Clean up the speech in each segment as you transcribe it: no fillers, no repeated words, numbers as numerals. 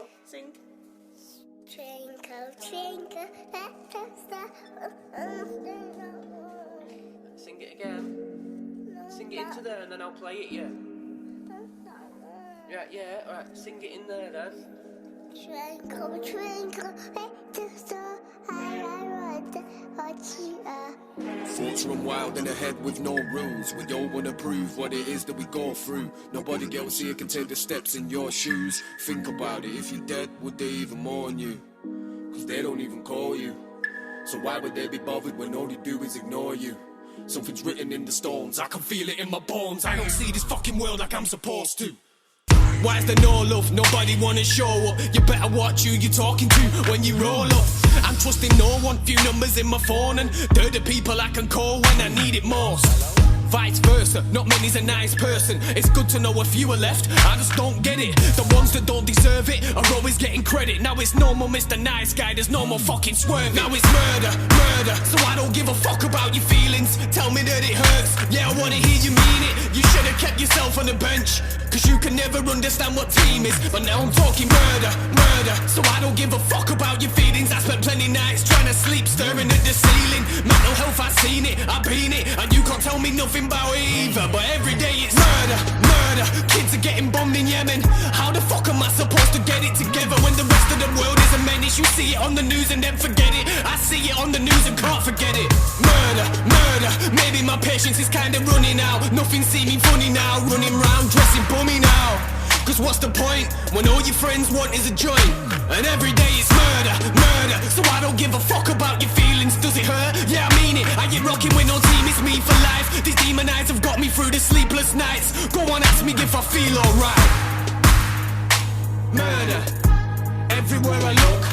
Well, sing. Twinkle, twinkle, little star. Sing it again. Sing it into there and then I'll play it, yeah. Yeah, alright, sing it in there then. Twinkle, twinkle, little star. I wonder what you are. Thoughts run wild in the head with no rules. We all wanna prove what it is that we go through. Nobody else here can take the steps in your shoes. Think about it, if you're dead, would they even mourn you? Cause they don't even call you. So why would they be bothered when all they do is ignore you? Something's written in the stones, I can feel it in my bones. I don't see this fucking world like I'm supposed to. Why is there no love? Nobody wanna show up. You better watch who you're talking to when you roll up. I'm trusting no one, few numbers in my phone, and they're the people I can call when I need it most. Vice versa, not many's a nice person. It's good to know a few are left, I just don't get it. The ones that don't deserve it are always getting credit. Now it's no more Mr. Nice Guy, there's no more fucking swerving. Now it's murder, so I don't give a fuck about your feelings. Tell me that it hurts, yeah I wanna hear you mean it. You should've kept yourself on the bench, cause you can never understand what team is. But now I'm talking murder, so I don't give a fuck about your feelings. I spent plenty nights trying to sleep, staring at the ceiling. Mental health, I've seen it, I've been it, and you can't tell me nothing about it either. But every day it's murder, kids are getting bombed in Yemen. How the fuck am I supposed to get it together when the rest of the world is a menace? You see it on the news and then forget it. I see it on the news and can't forget it. Murder, maybe my patience is kinda running out. Nothing seeming funny now, running round dressing bummy now. Cause what's the point when all your friends want is a joint? And every day it's murder, so I don't give a fuck about your feelings. Does it hurt? Yeah, I mean it. I get rocking with no team, it's me for life. These demon eyes have got me through the sleepless nights. Go on, ask me if I feel alright. Murder, everywhere I look.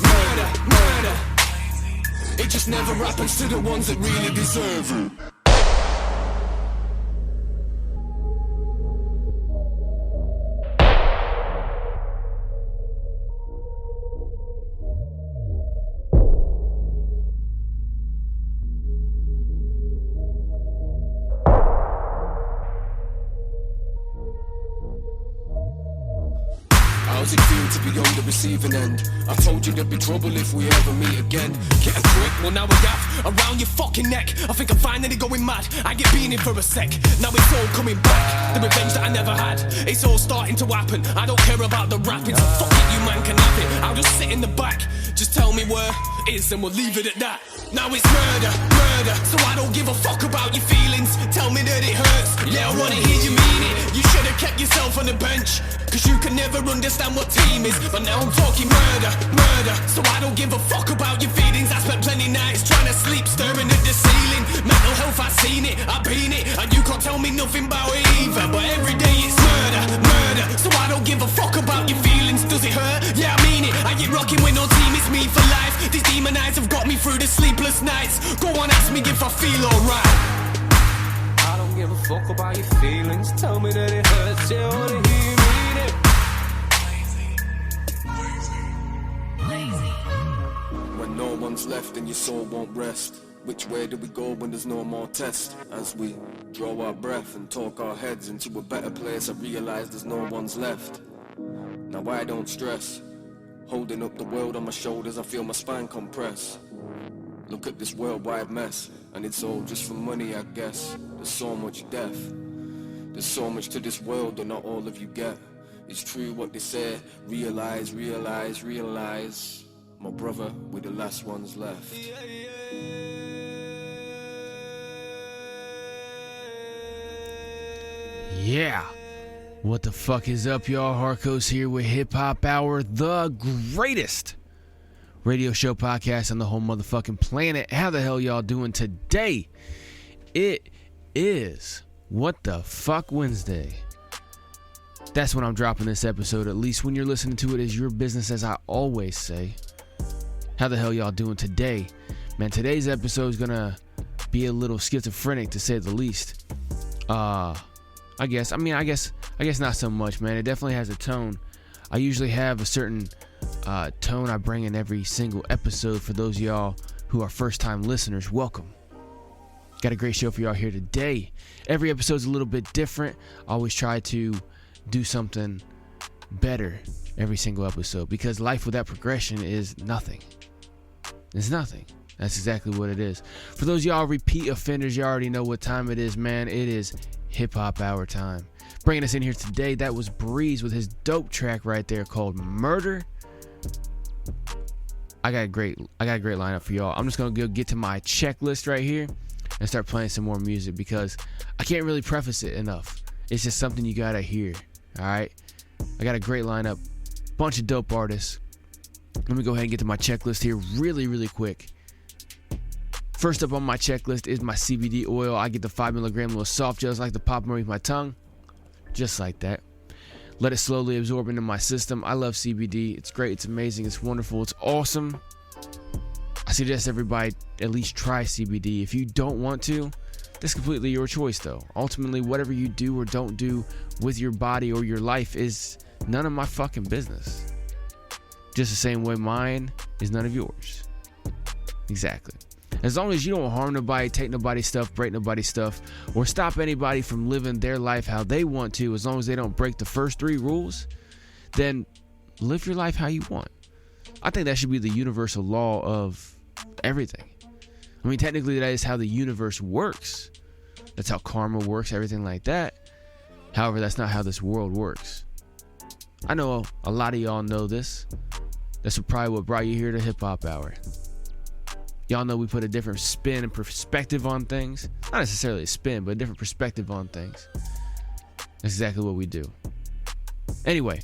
Murder, it just never happens to the ones that really deserve it. How's it feel to be on the receiving end? I told you there'd be trouble if we ever meet again. Get a grip, well now we got around your fucking neck. I think I'm finally going mad, I get beaten for a sec. Now it's all coming back, the revenge that I never had. It's all starting to happen, I don't care about the rapping. So fuck it, you man can have it, I'll just sit in the back. Just tell me where it is and we'll leave it at that. Now it's murder, so I don't give a fuck about your feelings. Tell me that it hurts, yeah I wanna hear you mean it. You should've kept yourself on the bench, cause you can never understand what team is. But now I'm talking murder, so I don't give a fuck about your feelings. I spent plenty nights trying to sleep, staring at the ceiling. Mental health, I've seen it, I've been it, and you can't tell me nothing about it either. But every day it's murder, so I don't give a fuck about your feelings. Does it hurt? Yeah I mean it. I get rocking with no team, it's me for life. These demon eyes have got me through the sleepless nights. Go on, ask me if I feel alright. I don't give a fuck about your feelings. Tell me that it hurts, yeah I wanna hear you mean it. When no one's left and your soul won't rest, which way do we go when there's no more test? As we draw our breath and talk our heads into a better place, I realize there's no one's left. Now I don't stress, holding up the world on my shoulders, I feel my spine compress. Look at this worldwide mess, and it's all just for money I guess. There's so much death, there's so much to this world that not all of you get. It's true what they say, realize. My brother, we're the last ones left. Yeah. What the fuck is up, y'all? Harkos here with HipHop Hour, the greatest radio show podcast on the whole motherfucking planet. How the hell y'all doing today? It is What the Fuck Wednesday. That's when I'm dropping this episode. At least when you're listening to it is your business, as I always say. How the hell y'all doing today? Man, today's episode is gonna be a little schizophrenic to say the least. I guess not so much, man. It definitely has a tone. I usually have a certain tone I bring in every single episode. For those of y'all who are first-time listeners, welcome. Got a great show for y'all here today. Every episode's a little bit different. I always try to do something better every single episode, because life without progression is nothing. It's nothing. That's exactly what it is. For those y'all repeat offenders, you already know what time it is, man. It is HipHop Hour time. Bringing us in here today, that was Breeze with his dope track right there called Murder. I got a great lineup for y'all. I'm just gonna go get to my checklist right here and start playing some more music, because I can't really preface it enough. It's just something you gotta hear. All right, I got a great lineup, bunch of dope artists. Let me go ahead and get to my checklist here really quick. First up on my checklist is my CBD oil. I get the 5 milligram little soft gels. I like to pop them underneath my tongue, just like that. Let it slowly absorb into my system. I love CBD. It's great. It's amazing. It's wonderful. It's awesome. I suggest everybody at least try CBD. If you don't want to, that's completely your choice, though. Ultimately, whatever you do or don't do with your body or your life is none of my fucking business. Just the same way mine is none of yours. Exactly. As long as you don't harm nobody, take nobody's stuff, break nobody's stuff, or stop anybody from living their life how they want to, as long as they don't break the first 3 rules, then live your life how you want. I think that should be the universal law of everything. I mean, technically that is how the universe works. That's how karma works, everything like that. However, that's not how this world works. I know a lot of y'all know this. That's probably what brought you here to HipHop Hour. Y'all know we put a different spin and perspective on things. Not necessarily a spin, but a different perspective on things. That's exactly what we do. Anyway,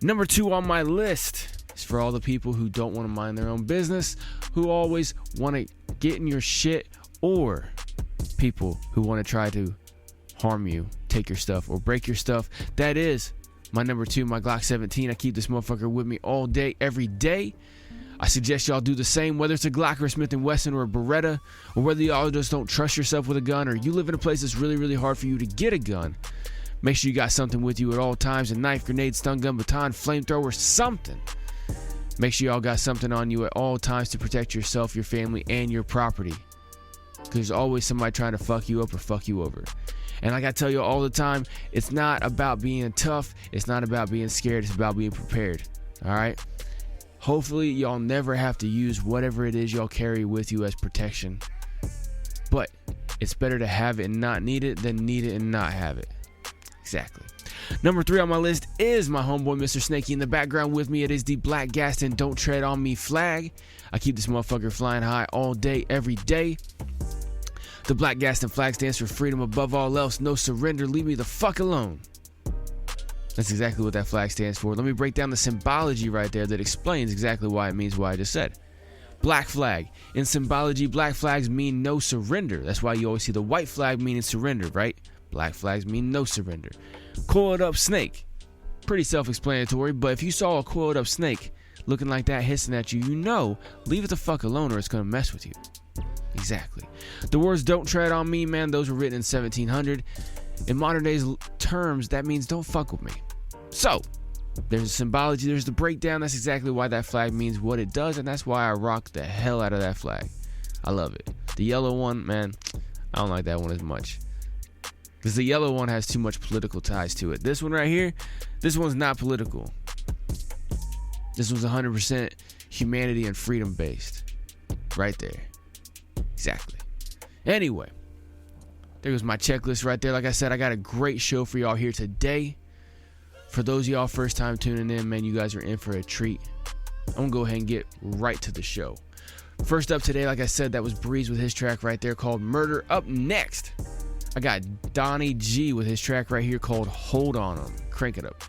number 2 on my list is for all the people who don't want to mind their own business, who always want to get in your shit, or people who want to try to harm you, take your stuff, or break your stuff. That is my number 2, my Glock 17. I keep this motherfucker with me all day, every day. I suggest y'all do the same, whether it's a Glock or a Smith & Wesson or a Beretta, or whether y'all just don't trust yourself with a gun, or you live in a place that's really hard for you to get a gun. Make sure you got something with you at all times, a knife, grenade, stun gun, baton, flamethrower, something. Make sure y'all got something on you at all times to protect yourself, your family, and your property. Because there's always somebody trying to fuck you up or fuck you over. And like I tell you all the time, it's not about being tough, it's not about being scared, it's about being prepared. All right? Hopefully, y'all never have to use whatever it is y'all carry with you as protection. But it's better to have it and not need it than need it and not have it. Exactly. Number 3 on my list is my homeboy, Mr. Snakey. In the background with me, it is the Black Gaston Don't Tread on Me flag. I keep this motherfucker flying high all day, every day. The Black Gaston flag stands for freedom above all else. No surrender. Leave me the fuck alone. That's exactly what that flag stands for. Let me break down the symbology right there that explains exactly why it means what I just said. Black flag. In symbology, black flags mean no surrender. That's why you always see the white flag meaning surrender, right? Black flags mean no surrender. Coiled up snake. Pretty self-explanatory, but if you saw a coiled up snake looking like that hissing at you, you know, leave it the fuck alone or it's going to mess with you. Exactly. The words don't tread on me, man, those were written in 1700. In modern days terms, that means don't fuck with me. So, there's a symbology, there's the breakdown. That's exactly why that flag means what it does, and that's why I rock the hell out of that flag. I love it. The yellow one, man, I don't like that one as much, because the yellow one has too much political ties to it. This one right here, this one's not political. This one's 100% humanity and freedom based. Right there. Exactly. Anyway, there goes my checklist right there. Like I said, I got a great show for y'all here today. For those of y'all first time tuning in, man, you guys are in for a treat. I'm going to go ahead and get right to the show. First up today, like I said, that was Breeze with his track right there called Murder. Up next, I got Donny G with his track right here called Hold On 'Em. Crank it up.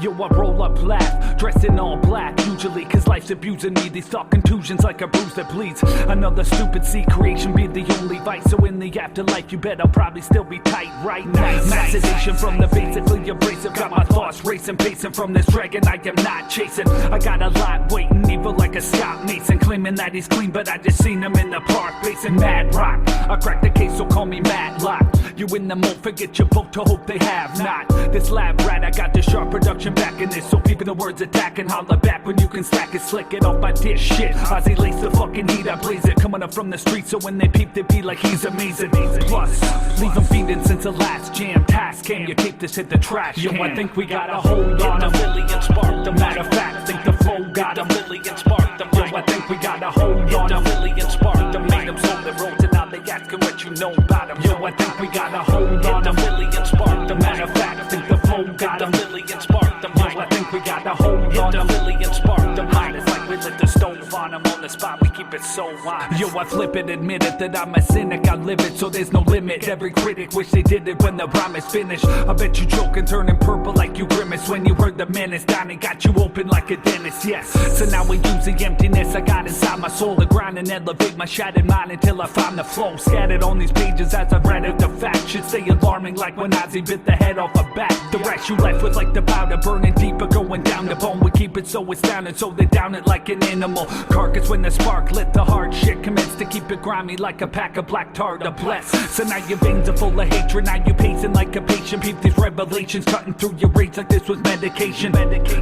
Yo, I roll up laugh, dressed in all black, usually, cause life's abusing me. These thought contusions like a bruise that bleeds. Another stupid C creation be the only vice. So in the afterlife, you bet I'll probably still be tight, right? Nice sedation from the basically abrasive. Got my thoughts racing, pacing from this dragon I am not chasing. I got a lot waiting, evil like a Scott Mason, claiming that he's clean, but I just seen him in the park, facing mad rock. I cracked the case, so call me Matlock. You in the mold, forget your book to hope they have not. This lab rat, I got the sharp production back in this. So keeping the words attacking, holla back when you can stack it, slick it off my dish shit. Ozzy lace the fucking heat, I blaze it. Coming up from the street, so when they peep, they be like he's amazing. Plus, leave them feeding since the last jam task came. You keep this, hit the trash. Yo, I think we got a hold on a million spark. The matter of fact, think the flow got a million spark. Yo, I think we got a hold on a million spark. The made them on the road, and now they asking what you know about them. Yo, I think we got a hold on a million spark. The matter of fact, think the flow got a million spark. Yo, I think we got a hold on a million spark. The mind is like we lit the stove on them on the spot. We keep it so honest. Yo, I flip it, admit it that I'm a cynic. I live it, so there's no limit. Every critic wish they did it when the rhyme is finished. I bet you joking, turning purple like you grimace when you heard the menace. Donny got you open like a dentist, yes. So now we use the emptiness I got inside my soul to grind and elevate my shattered mind until I find the flow. Scattered on these pages as I read it, the fact should stay alarming like when Ozzy bit the head off a bat. The rest you left with like the powder burning deeper, going down the bone. We keep it so it's down and so they down it like an animal carcass. When the spark lit, the hard shit commenced to keep it grimy like a pack of black tar to bless. So now your veins are full of hatred, now you pacing like a patient. Peep these revelations cutting through your rage like this was medication.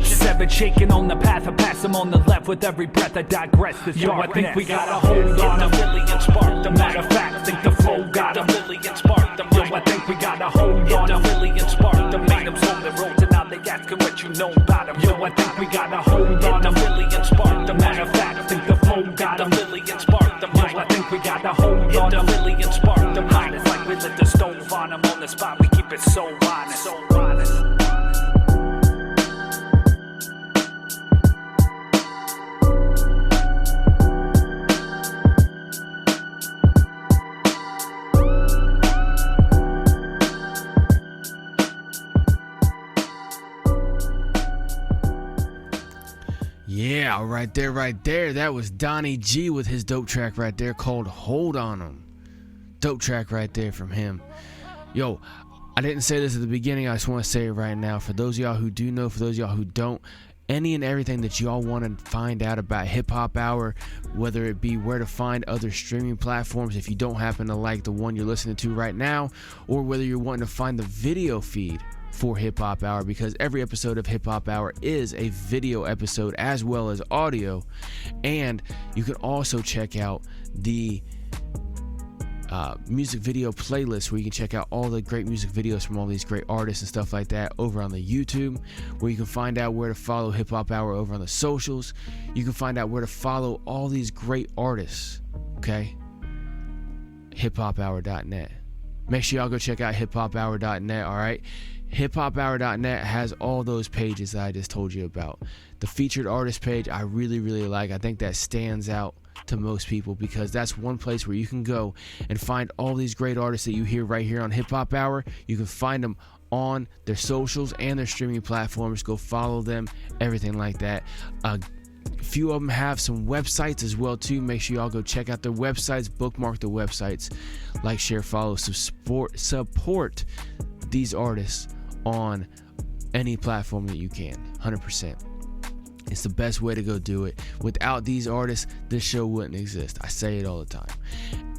Severed shaking on the path, I pass them on the left with every breath. I digress. This yo, I think we got a hold on a million spark. The matter of fact, think the flow got a million spark. Yo, I think we got a hold on a million spark. The made them on the road, and now they asking what you know about them. Yo, I think we got a hold on a million spark. The matter of fact, think the flow got a million spark. Yo, I think we got a hold on a million spark. The mind is like we lit the stove on them on the spot. We keep it so honest, so honest. Yeah, right there. That was Donny G with his dope track right there called Hold On 'Em. Dope track right there from him. Yo, I didn't say this at the beginning. I just want to say it right now. For those of y'all who do know, for those of y'all who don't, any and everything that y'all want to find out about Hip Hop Hour, whether it be where to find other streaming platforms if you don't happen to like the one you're listening to right now, or whether you're wanting to find the video feed for Hip Hop Hour, because every episode of Hip Hop Hour is a video episode as well as audio. And you can also check out the music video playlist where you can check out all the great music videos from all these great artists and stuff like that over on the YouTube, where you can find out where to follow Hip Hop Hour over on the socials. You can find out where to follow all these great artists. Okay, hiphophour.net. Make sure y'all go check out hiphophour.net. All right, hiphophour.net has all those pages that I just told you about. The featured artist page I really like. I think that stands out to most people because that's one place where you can go and find all these great artists that you hear right here on Hip Hop Hour. You can find them on their socials and their streaming platforms. Go follow them, everything like that. A few of them have some websites as well too. Make sure y'all go check out their websites, bookmark the websites, like, share, follow, support these artists on any platform that you can. 100%. It's the best way to go do it. Without these artists, this show wouldn't exist. I say it all the time.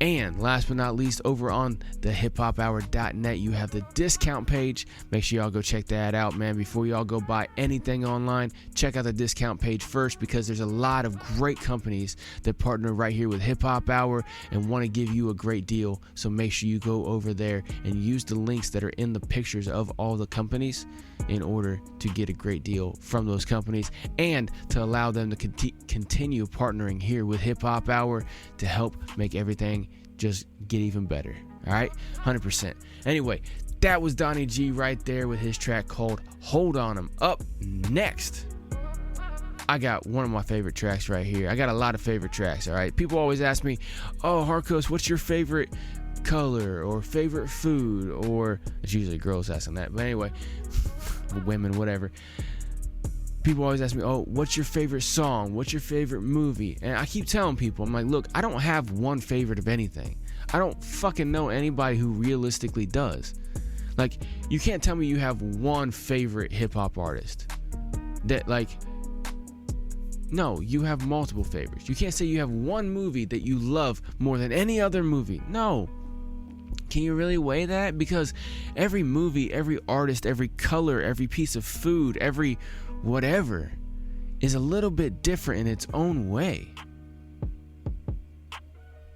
And last but not least, over on the hiphophour.net, you have the discount page. Make sure y'all go check that out, man. Before y'all go buy anything online, check out the discount page first, because there's a lot of great companies that partner right here with Hip Hop Hour and want to give you a great deal. So make sure you go over there and use the links that are in the pictures of all the companies in order to get a great deal from those companies and to allow them to continue partnering here with Hip Hop Hour to help make everything just get even better. All right, 100%. Anyway, that was Donny G right there with his track called Hold On 'Em. Up next, I got one of my favorite tracks right here. I got a lot of favorite tracks, all right? People always ask me, oh, Harkos, what's your favorite color or favorite food? Or it's usually girls asking that, but anyway, women, whatever. People always ask me, oh, what's your favorite song? What's your favorite movie? And I keep telling people, I'm like, look, I don't have one favorite of anything. I don't fucking know anybody who realistically does. Like, you can't tell me you have one favorite hip-hop artist. That, like, no, you have multiple favorites. You can't say you have one movie that you love more than any other movie. No. can you really weigh that? Because every movie, every artist, every color, every piece of food, every whatever is a little bit different in its own way.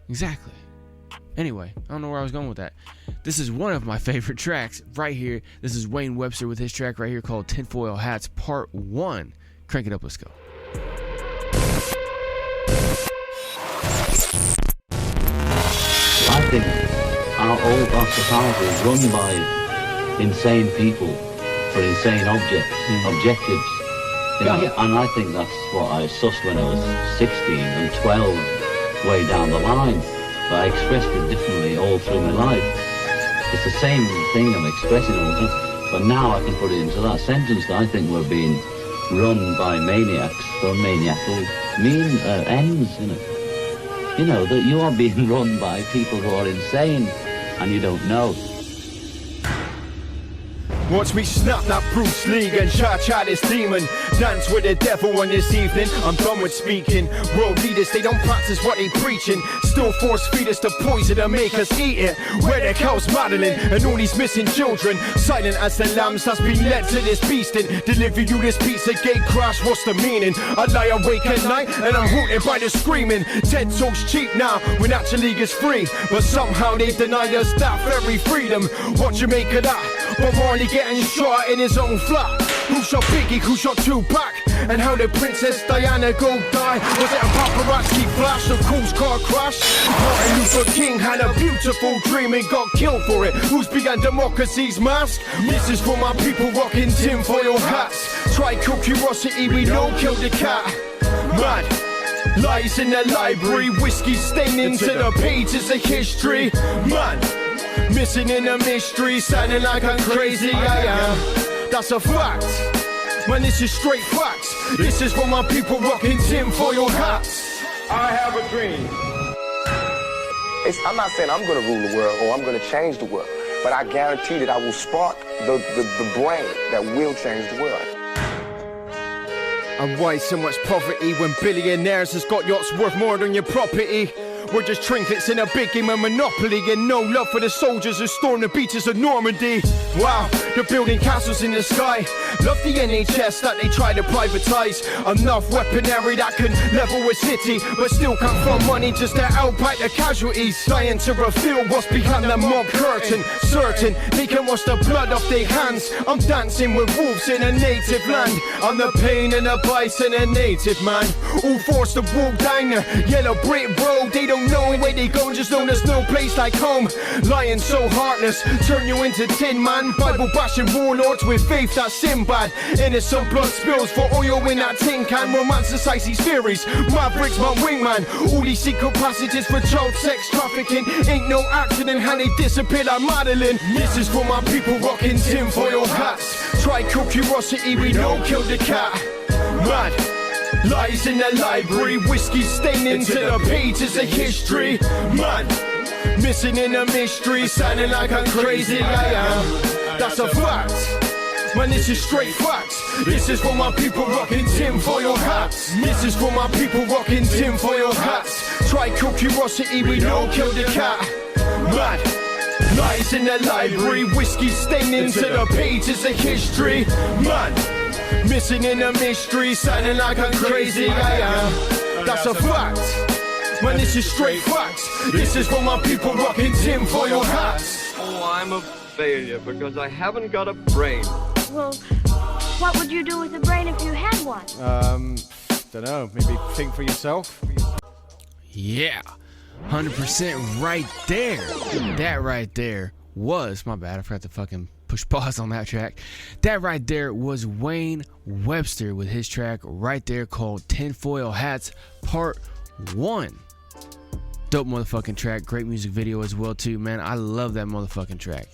Exactly. Anyway, I don't know where I was going with that. This is one of my favorite tracks right here. This is Wayne Webster with his track right here called Tinfoil Hats Part 1. Crank it up, let's go. I think our society is run by insane people for insane objectives. You know? And I think that's what I sussed when I was 16 and 12, way down the line. But I expressed it differently all through my life. It's the same thing I'm expressing all the time, but now I can put it into that sentence that I think we're being run by maniacs for maniacal ends, you know. You know, that you are being run by people who are insane and you don't know. Watch me snap that Bruce Lee and cha-cha this demon. Dance with the devil on this evening. I'm done with speaking. World leaders, they don't practice what they preaching. Still force feed us the poison and make us eat it. Where the cows maddling and all these missing children. Silent as the lambs that's been led to this beasting. Deliver you this pizza gate crash, what's the meaning? I lie awake at night and I'm haunted by the screaming. TED Talk's cheap now when actually it's free. But somehow they denied us that very freedom. What you make of that? But Marley getting shot in his own flat. Who shot Biggie, who shot Tupac? And how did Princess Diana go die? Was it a paparazzi flash, a cruise car crash? Martin Luther King had a beautiful dream and got killed for it. Who's began democracy's mask? This is for my people rocking tinfoil hats. Try kill curiosity, we don't kill the cat. Man, lies in the library, whiskey staining to the pages of history. Man, missing in a mystery, sounding like I'm crazy, I am. That's a fact. Man, this is straight facts. This is for my people rocking tinfoil hats. I have a dream. I'm not saying I'm going to rule the world or I'm going to change the world, but I guarantee that I will spark the brain that will change the world. And why so much poverty when billionaires has got yachts worth more than your property? We're just trinkets in a big game of Monopoly, and no love for the soldiers who storm the beaches of Normandy. Wow, they're building castles in the sky. Love the NHS that they try to privatize. Enough weaponry that can level a city, but still can't fund money just to outbite the casualties. Trying to reveal what's behind the mob curtain. Certain they can wash the blood off their hands. I'm dancing with wolves in a native land. I'm the pain and the bison, a native man. All forced to walk down the yellow brick road. They don't know where they go, just know there's no place like home. Lying so heartless, turn you into tin man. Bible bashing warlords with faith that's Sinbad. Innocent blood spills for oil in that tin can. Romanticize these theories, Mavericks my wingman. All these secret passages for child sex trafficking. Ain't no accident how they disappeared like Madeline. This is for my people rocking tinfoil hats. Try kill curiosity, we don't kill the cat. Man, lies in the library, whiskey staining to the pages of history. Man, missing in a mystery, sounding like I'm crazy, I am. That's a fact. Man, this is straight facts. This is for my people rocking tinfoil hats. This is for my people rocking tinfoil hats. Try kill curiosity, we don't kill the cat. Man, lies in the library, whiskey staining to the pages of history. Man, missing in a mystery, sounding like I'm crazy, I am. That's a fact. Man, this is straight facts. This is for my people rocking tinfoil hats. Oh, I'm a failure because I haven't got a brain. Well, what would you do with a brain if you had one? Dunno, maybe think for yourself. Yeah, 100% right there. That right there was, my bad, I forgot to fucking push pause on that track. That right there was Wayne Webster with his track right there called Tinfoil Hats Part 1. Dope motherfucking track. Great music video as well too, man. I love that motherfucking track.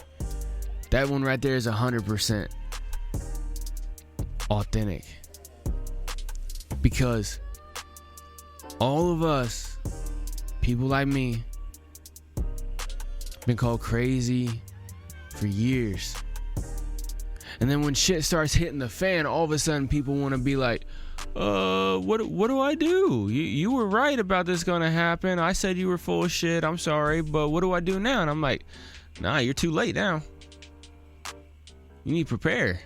That one right there is 100% authentic. Because all of us, people like me, been called crazy for years. And then when shit starts hitting the fan, all of a sudden people want to be like, what do I do? You were right about this gonna happen. I said you were full of shit. I'm sorry, but what do I do now? And I'm like, Nah, you're too late now. You need to prepare.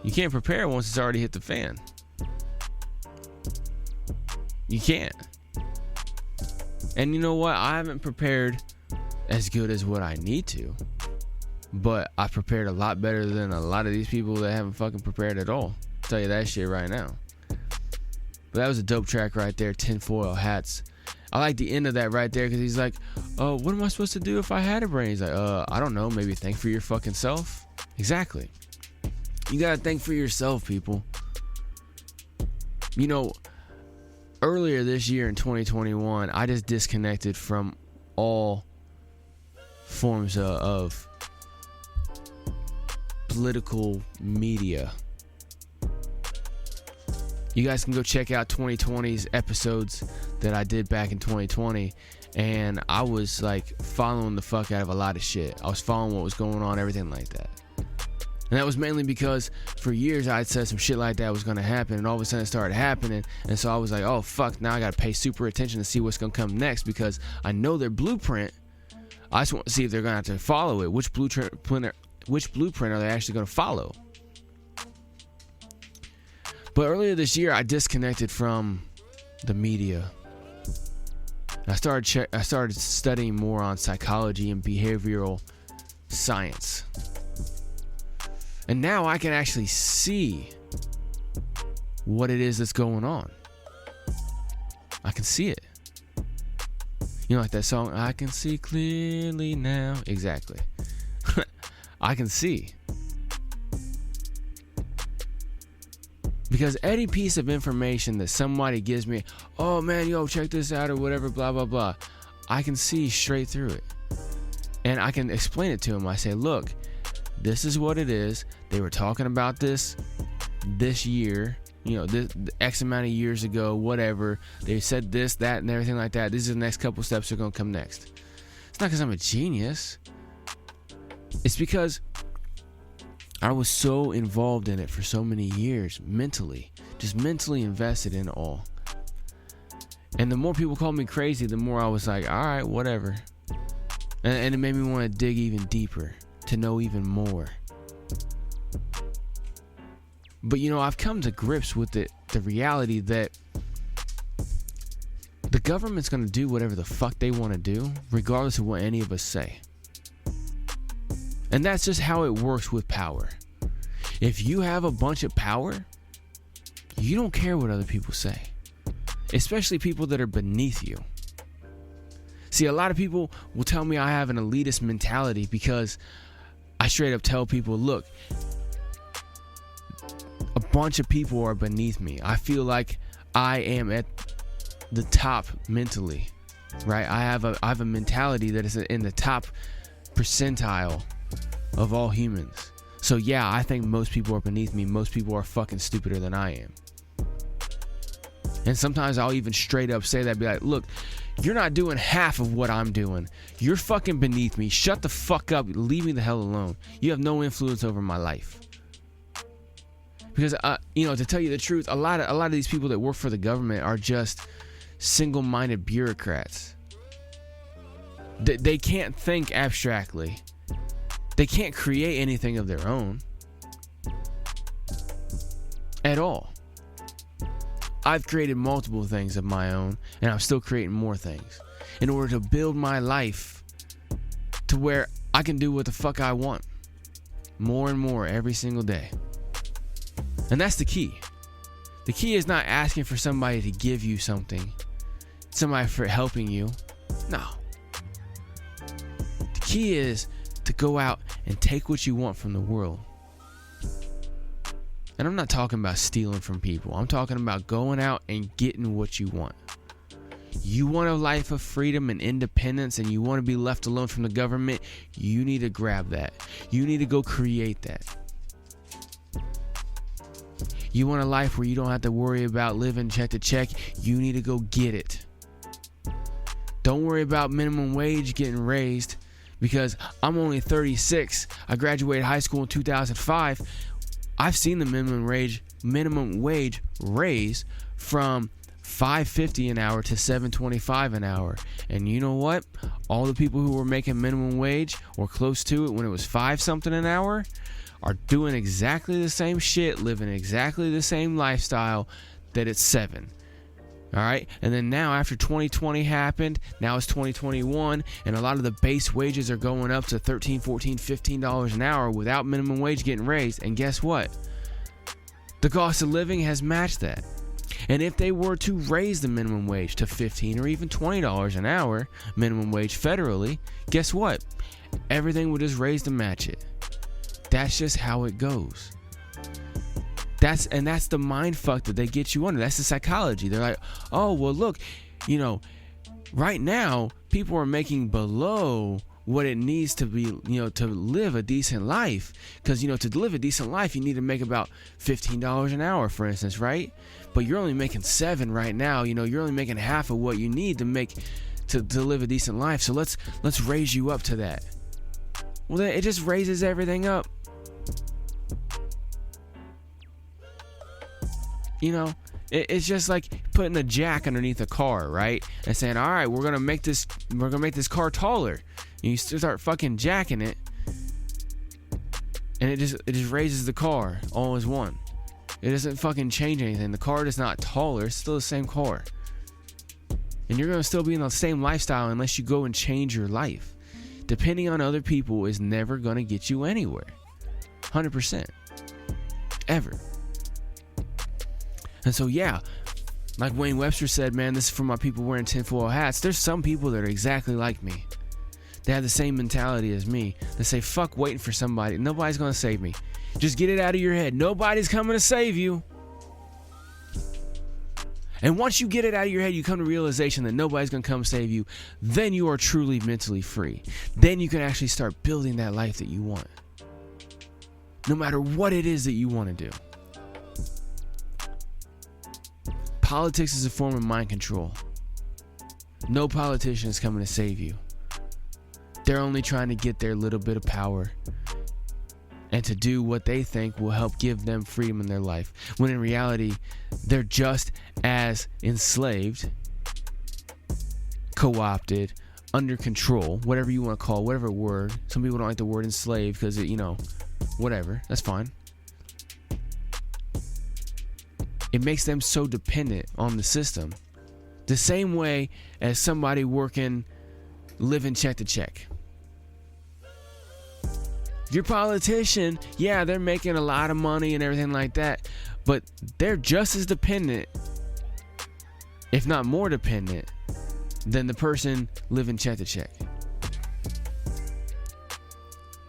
You can't prepare once it's already hit the fan. You can't. And you know what? I haven't prepared as good as what I need to. But I prepared a lot better than a lot of these people that haven't fucking prepared at all. I'll tell you that shit right now. But that was a dope track right there, Tinfoil Hats. I like the end of that right there because he's like, oh, what am I supposed to do if I had a brain? He's like, I don't know, maybe think for your fucking self. Exactly. You gotta think for yourself, people. You know, earlier this year in 2021, I just disconnected from all forms of political media. You guys can go check out 2020's episodes that I did back in 2020, and I was like following the fuck out of a lot of shit. I was following what was going on, everything like that. And that was mainly because for years I'd said some shit like that was going to happen, and all of a sudden it started happening, and so I was like, oh fuck, now I got to pay super attention to see what's going to come next because I know their blueprint. I just want to see if they're going to have to follow it. Which blueprint are they actually going to follow? But earlier this year, I disconnected from the media. I started studying more on psychology and behavioral science. And now I can actually see what it is that's going on. I can see it. You know, like that song, I can see clearly now. Exactly. I can see. Because any piece of information that somebody gives me, oh man, yo, check this out or whatever, blah, blah, blah, I can see straight through it. And I can explain it to them. I say, look, this is what it is. They were talking about this year, you know, this X amount of years ago, whatever. They said this, that, and everything like that. These are the next couple steps that are going to come next. It's not because I'm a genius. It's because I was so involved in it for so many years, mentally, just mentally invested in it all. And the more people called me crazy, the more I was like, all right, whatever. And it made me want to dig even deeper, to know even more. But you know, I've come to grips with the reality that the government's going to do whatever the fuck they want to do, regardless of what any of us say. And that's just how it works with power. If you have a bunch of power, you don't care what other people say, especially people that are beneath you. See, a lot of people will tell me I have an elitist mentality because I straight up tell people, look, a bunch of people are beneath me. I feel like I am at the top mentally, right? I have a mentality that is in the top percentile of all humans. So yeah, I think most people are beneath me. Most people are fucking stupider than I am. And sometimes I'll even straight up say that, be like, look, you're not doing half of what I'm doing. You're fucking beneath me. Shut the fuck up. Leave me the hell alone. You have no influence over my life. Because, you know, to tell you the truth, a lot of these people that work for the government are just single-minded bureaucrats. They can't think abstractly. They can't create anything of their own. At all. I've created multiple things of my own, and I'm still creating more things in order to build my life to where I can do what the fuck I want. More and more every single day. And that's the key. The key is not asking for somebody to give you something, somebody for helping you. No. The key is to go out and take what you want from the world. And I'm not talking about stealing from people. I'm talking about going out and getting what you want. You want a life of freedom and independence, and you want to be left alone from the government, you need to grab that. You need to go create that. You want a life where you don't have to worry about living check to check, you need to go get it. Don't worry about minimum wage getting raised, because I'm only 36. I graduated high school in 2005. I've seen the minimum wage raise from $5.50 an hour to $7.25 an hour. And you know what? All the people who were making minimum wage or close to it when it was 5 something an hour are doing exactly the same shit, living exactly the same lifestyle that it's 7. All right. And then now after 2020 happened, now it's 2021, and a lot of the base wages are going up to $13, $14, $15 an hour without minimum wage getting raised. And guess what? The cost of living has matched that. And if they were to raise the minimum wage to $15 or even $20 an hour minimum wage federally, guess what? Everything would just raise to match it. That's just how it goes. That's the mind fuck that they get you under. That's the psychology. They're like, oh, well, look, right now people are making below what it needs to be, to live a decent life. Because, to live a decent life, you need to make about $15 an hour, for instance, right? But you're only making $7 right now. You're only making half of what you need to make to live a decent life. So let's raise you up to that. Well, then it just raises everything up. It's just like putting a jack underneath a car, right? And saying, all right, we're gonna make this car taller. And you start fucking jacking it, and it just raises the car all as one. It doesn't fucking change anything. The car is not taller; it's still the same car. And you're gonna still be in the same lifestyle unless you go and change your life. Depending on other people is never gonna get you anywhere. 100%. Ever. And so, yeah, like Wayne Webster said, man, this is for my people wearing tinfoil hats. There's some people that are exactly like me. They have the same mentality as me. They say, fuck waiting for somebody. Nobody's going to save me. Just get it out of your head. Nobody's coming to save you. And once you get it out of your head, you come to realization that nobody's going to come save you. Then you are truly mentally free. Then you can actually start building that life that you want. No matter what it is that you want to do. Politics is a form of mind control. No politician is coming to save you. They're only trying to get their little bit of power and to do what they think will help give them freedom in their life. When in reality, they're just as enslaved, co-opted, under control, whatever you want to call it, whatever word. Some people don't like the word enslaved because it, whatever. That's fine. It makes them so dependent on the system. The same way as somebody working, living check to check. Your politician, yeah, they're making a lot of money and everything like that, but they're just as dependent, if not more dependent, than the person living check to check.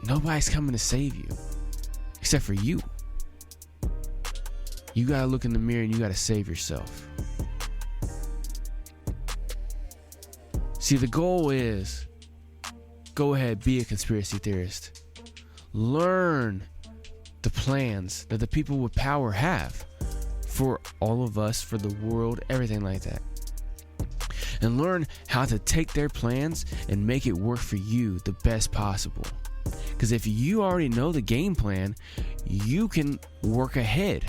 Nobody's coming to save you, except for you. You gotta look in the mirror and you gotta save yourself. See, the goal is, go ahead, be a conspiracy theorist. Learn the plans that the people with power have for all of us, for the world, everything like that. And learn how to take their plans and make it work for you the best possible. Because if you already know the game plan, you can work ahead.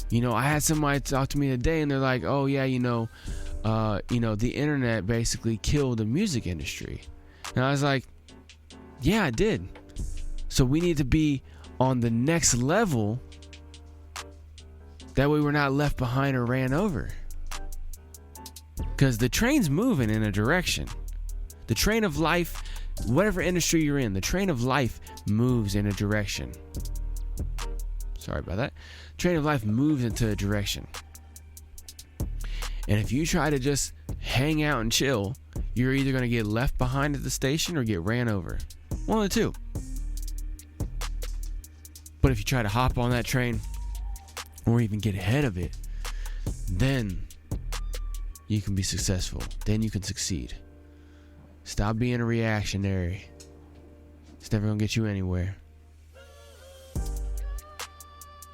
I had somebody talk to me today and they're like, oh yeah, the internet basically killed the music industry. And I was like, yeah, it did. So we need to be on the next level. That way we're not left behind or ran over. Because the train's moving in a direction. The train of life, whatever industry you're in, the train of life moves in a direction. Sorry about that. Train of life moves into a direction. And if you try to just hang out and chill, you're either going to get left behind at the station or get ran over. One of the two. But if you try to hop on that train or even get ahead of it, then you can be successful. Then you can succeed. Stop being a reactionary. It's never going to get you anywhere.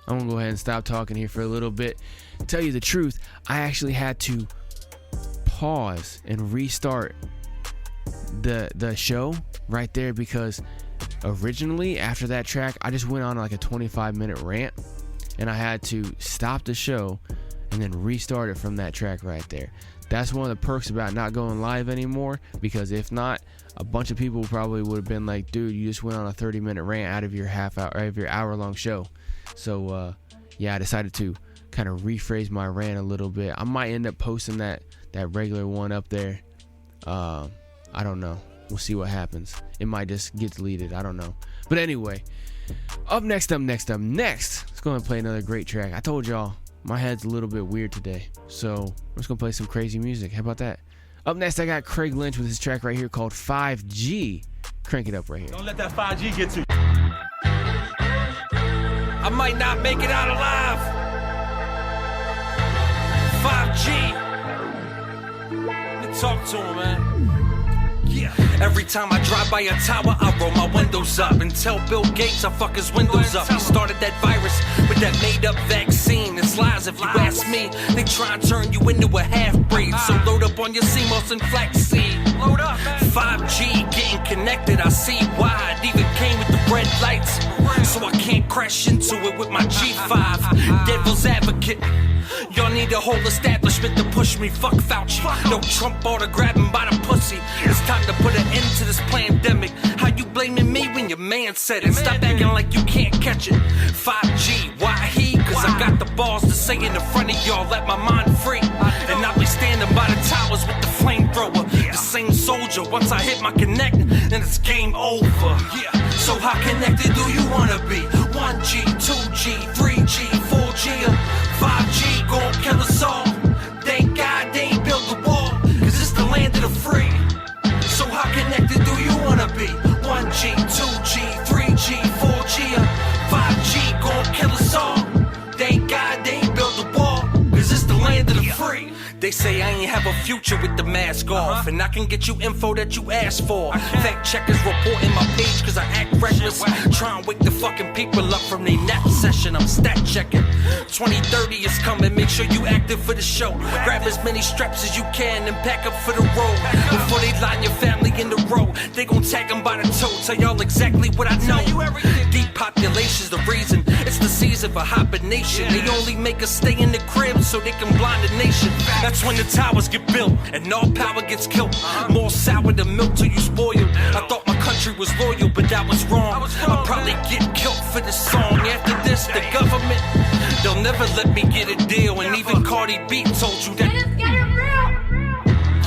I'm going to go ahead and stop talking here for a little bit. Tell you the truth, I actually had to pause and restart the show right there because originally after that track, I just went on like a 25-minute rant and I had to stop the show and then restart it from that track right there. That's one of the perks about not going live anymore, because if not, a bunch of people probably would have been like, dude, you just went on a 30-minute rant out of your hour-long show. So yeah, I decided to kind of rephrase my rant a little bit. I might end up posting that regular one up there. I don't know. We'll see what happens. It might just get deleted. I don't know. But anyway, next, let's go and play another great track. I told y'all my head's a little bit weird today, so I'm just gonna play some crazy music. How about that? Up next, I got Craig Lynch with his track right here called 5G. Crank it up right here. Don't let that 5G get to you. I might not make it out alive. 5G. Let me talk to him, man. Yeah. Every time I drive by a tower, I roll my windows up and tell Bill Gates I fuck his windows up. He started that virus with that made-up vaccine. It's lies if you ask me. They try and turn you into a half-breed. So load up on your CMOS and flaxseed. Load up, man. 5G, getting connected, I see why. It even came with the red lights, so I can't crash into it with my G5. Devil's advocate. Y'all need a whole establishment to push me. Fuck Fauci. No Trump order grabbing by the pussy. It's time to put an end to this pandemic. How you blaming me when your man said it? Stop acting like you can't catch it. 5G, why he? Cause I got the balls to say it in front of y'all, let my mind free. And I'll be standing by the towers with the flamethrower. The same soldier, once I hit my connect, then it's game over. So how connected do you wanna be? 1G, 2G, 3G, 4G, or 5G gon' kill us all. Thank God they ain't built the wall, cause it's the land of the free. So how connected do you wanna be? 1G, 2G, 3G, 4G, or 5G gon' kill us all. Thank God they ain't built the wall, cause it's the land of the free. They say I ain't have a future with the mask off, and I can get you info that you asked for. Fact checkers reporting my page cause I act reckless. Try and wake the fucking people up from their nap session. I'm stat checking. 2030 is coming, make sure you active for the show. Grab as many straps as you can and pack up for the road. Before they line your family in the row, they gon' tag them by the toe. Tell y'all exactly what I know. Depopulation's the reason. It's the season for hibernation. They only make us stay in the crib so they can blind the nation. That's when the towers get built and all power gets killed. More sour than milk till you spoiled. I thought my country was loyal, but that was wrong. I'll probably get killed for this song. After this, the government, they'll never let me get a deal. And even Cardi B told you that.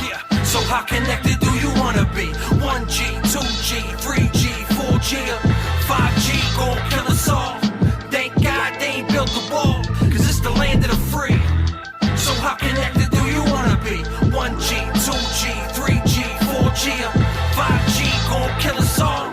Yeah, so how connected do you wanna be? 1G, 2G, 3G, 4G, or 5G gon' kill us all. Thank God they ain't built the wall, cause it's the land of the free. So how connected do you wanna be? 1G, 2G, 3G, 4G, or 5G gon' kill us all.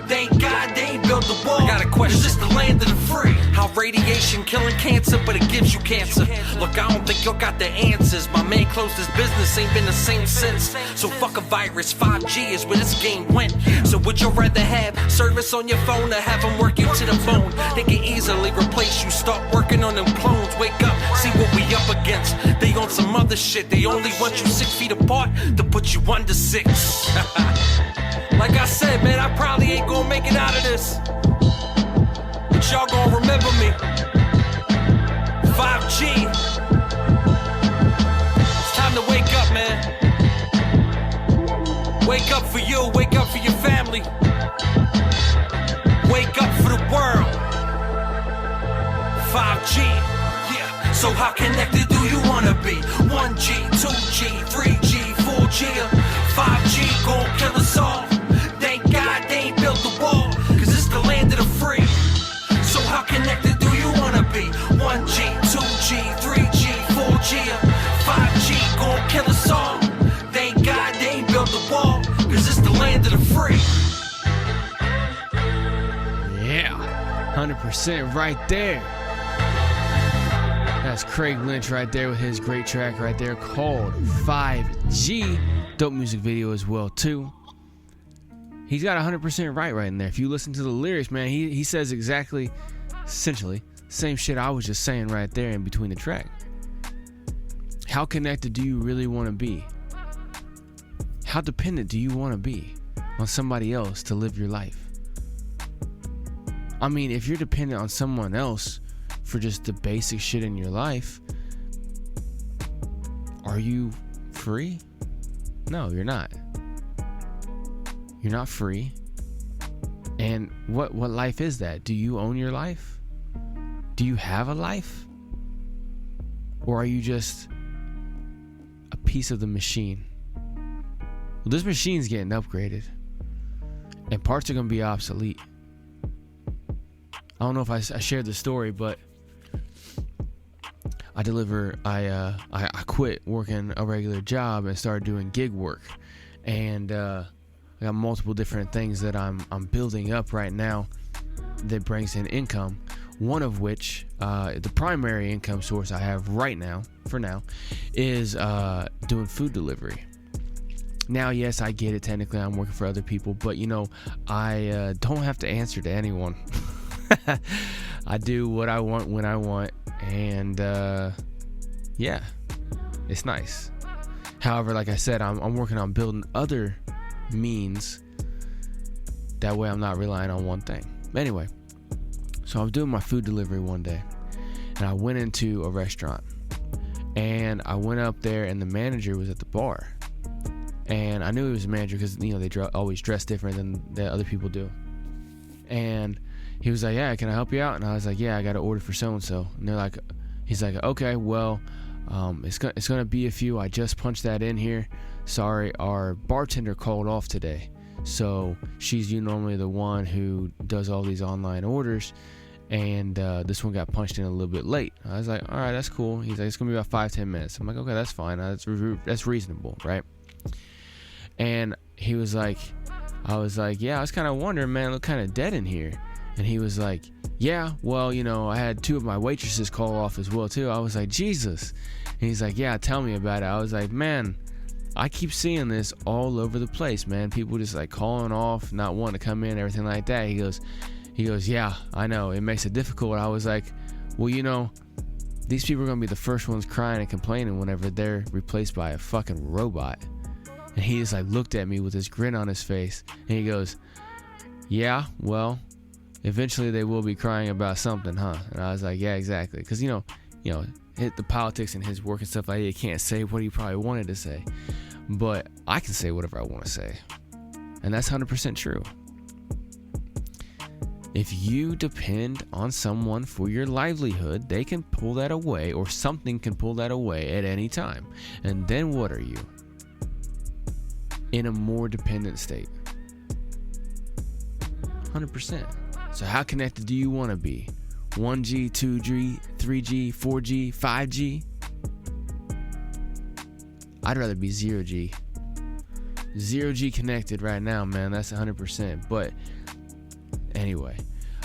Thank God they ain't built the wall. I got a question. Is this the land of the free? How radiation killing cancer, but it gives you cancer. Look, I don't think y'all got the answers. My man closed his business, ain't been the same since. So fuck a virus, 5G is where this game went. So would you rather have service on your phone or have them work you to the bone? They can easily replace you, start working on them clones. Wake up, see what we up against. They on some other shit, they only want you 6 feet apart to put you under 6. Like I said, man, I probably ain't gonna make it out of this, but y'all gonna remember me. 5G. It's time to wake up, man. Wake up for you, wake up for your family. Wake up for the world. 5G. Yeah. So how connected do you wanna be? 1G, 2G, 3G, 4G, or 5G gon' kill us all. Thank God they ain't built the wall, cause it's the land of the free. So how connected do you wanna be? 1G, 2G, 3G, 4G, or 5G gon' kill us all. Thank God they ain't built the wall, cause it's the land of the free. Yeah, 100% right there. That's Craig Lynch right there with his great track right there called 5G. Dope music video as well too. He's got 100% right in there. If you listen to the lyrics, man, he says exactly, essentially, same shit I was just saying right there in between the track. How connected do you really want to be? How dependent do you want to be on somebody else to live your life? I mean, if you're dependent on someone else for just the basic shit in your life, Are you free? No, you're not. You're not free. And what life is that? Do you own your life? Do you have a life? Or are you just a piece of the machine? Well, this machine's getting upgraded, and parts are going to be obsolete. I don't know if I shared the story, but I quit working a regular job and started doing gig work, and I got multiple different things that I'm building up right now that brings in income. One of which, the primary income source I have right now, for now, is doing food delivery. Now, yes, I get it. Technically, I'm working for other people, but I don't have to answer to anyone. I do what I want when I want, and yeah, it's nice. However, like I said, I'm working on building other means. That way, I'm not relying on one thing. Anyway, so I was doing my food delivery one day, and I went into a restaurant, and I went up there, and the manager was at the bar. And I knew he was a manager because, they always dress different than the other people do. And he was like, yeah, can I help you out? And I was like, yeah, I got to order for so-and-so. And he's like, okay, well, it's going to be a few. I just punched that in here. Sorry, our bartender called off today. So she's normally the one who does all these online orders. And this one got punched in a little bit late. I was like, all right, that's cool. He's like, it's going to be about 5-10 minutes. I'm like, okay, that's fine. That's reasonable, right? And he was like, I was like, yeah, I was kind of wondering, man, it looked kind of dead in here. And he was like, yeah, well, I had 2 of my waitresses call off as well, too. I was like, Jesus. And he's like, yeah, tell me about it. I was like, man, I keep seeing this all over the place, man. People just like calling off, not wanting to come in, everything like that. He goes, yeah, I know. It makes it difficult. I was like, well, these people are going to be the first ones crying and complaining whenever they're replaced by a fucking robot. And he just like looked at me with this grin on his face, and he goes, yeah, well, eventually they will be crying about something, huh? And I was like, yeah, exactly. Because, hit the politics and his work and stuff like that, he can't say what he probably wanted to say. But I can say whatever I want to say. And that's 100% true. If you depend on someone for your livelihood, they can pull that away, or something can pull that away at any time. And then what are you? In a more dependent state. 100%. So how connected do you want to be? 1G, 2G, 3G, 4G, 5G? I'd rather be 0G. 0G connected right now, man. That's 100%. But anyway,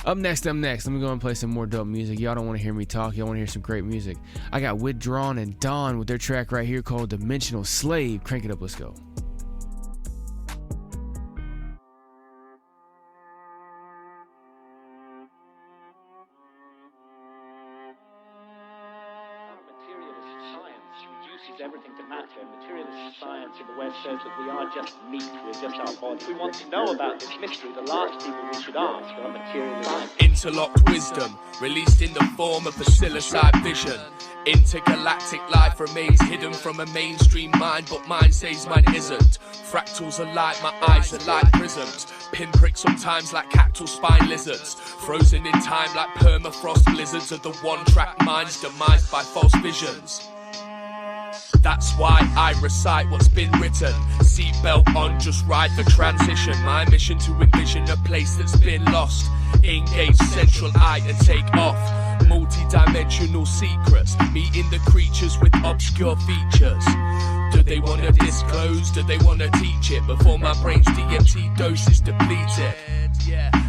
up next. Let me go and play some more dope music. Y'all don't want to hear me talk. Y'all want to hear some great music. I got Withdrawn and Donny with their track right here called Dimensional Slave. Crank it up. Let's go. Everything to matter. Materialist science in the West says that we are just meat, we're just our body. We want to know about this mystery. The last people we should ask are materialists. Interlocked wisdom, released in the form of a psilocybin vision. Intergalactic life remains hidden from a mainstream mind, but mine says mine isn't. Fractals are like my eyes are like prisms. Pinpricks sometimes like cactal spine lizards. Frozen in time like permafrost blizzards of the one-track minds demised by false visions. That's why I recite what's been written. Seatbelt on, just ride the transition. My mission to envision a place that's been lost. Engage central eye and take off. Multi-dimensional secrets, meeting the creatures with obscure features. Do they want to disclose? Do they want to teach it? Before my brain's DMT dose is depleted.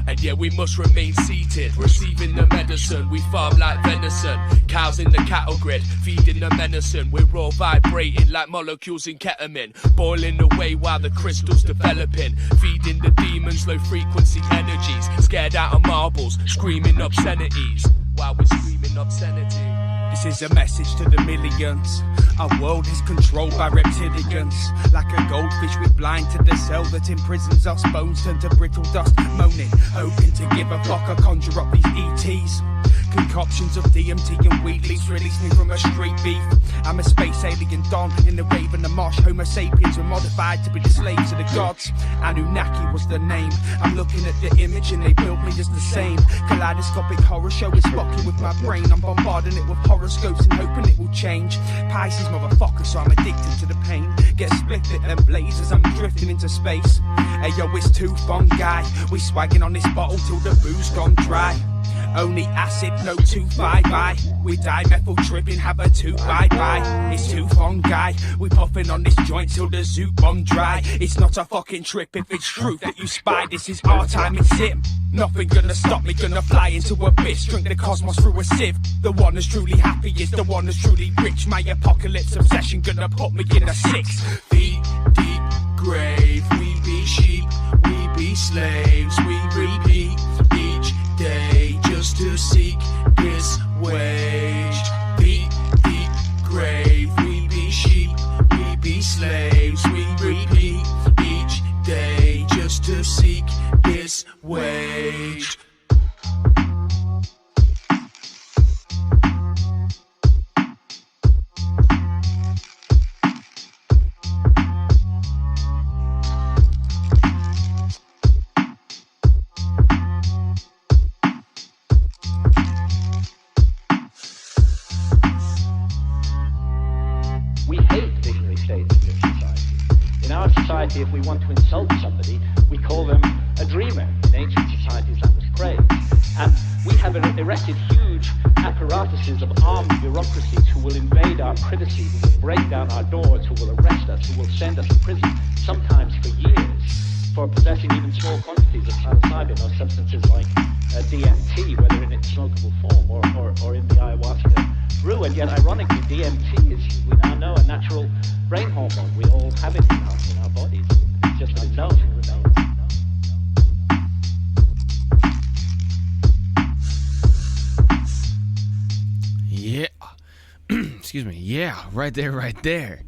And yeah, we must remain seated, receiving the medicine. We farm like venison, cows in the cattle grid, feeding the medicine. We're all vibrating like molecules in ketamine, boiling away while the crystal's developing, feeding the demons low frequency energies, scared out of marbles, screaming obscenities while we're screaming obscenity. This is a message to the millions. Our world is controlled by reptilians. Like a goldfish we blind to the cell that imprisons us. Bones turn to brittle dust, moaning, hoping to give a fuck or conjure up these ETs. Concoctions of DMT and weed leaves release me from a street beef. I'm a space alien Don in the rave and the mosh. Homo sapiens were modified to be the slaves of the gods. Anunnaki was the name. I'm looking at the image and they built me just the same. Kaleidoscopic horror show is fucking with my brain. I'm bombarding it with horoscopes and hoping it will change. Pisces motherfucker, so I'm addicted to the pain. Get split at them blazes, I'm drifting into space. Hey yo, it's too fun, guy. We swagging on this bottle till the booze gone dry. Only acid, no 2-5-I. We die methyl tripping, have a 2-bye-bye. It's too fun, guy. We puffing on this joint till the zoo bomb dry. It's not a fucking trip if it's truth that you spy. This is our time, it's it. Nothing gonna stop me, gonna fly into abyss. Drink the cosmos through a sieve. The one that's truly happy is the one that's truly rich. My apocalypse obsession gonna put me in a 6 feet deep grave. We be sheep, we be slaves. We repeat each day just to seek this wage. Feet deep grave. We be sheep, we be slaves. We repeat each day just to seek this wage. Society, if we want to insult somebody, we call them a dreamer. In ancient societies, that was praise. And we have erected huge apparatuses of armed bureaucracies who will invade our privacy, who will break down our doors, who will arrest us, who will send us to prison, sometimes for years, for possessing even small quantities of psilocybin or substances like DMT, whether in its smokable form or in the ayahuasca thru. And yet, ironically, DMT is, we now know, a natural brain hormone. We all have it in our bodies. It's just unknown and remains. Yeah. Excuse me. Yeah, right there.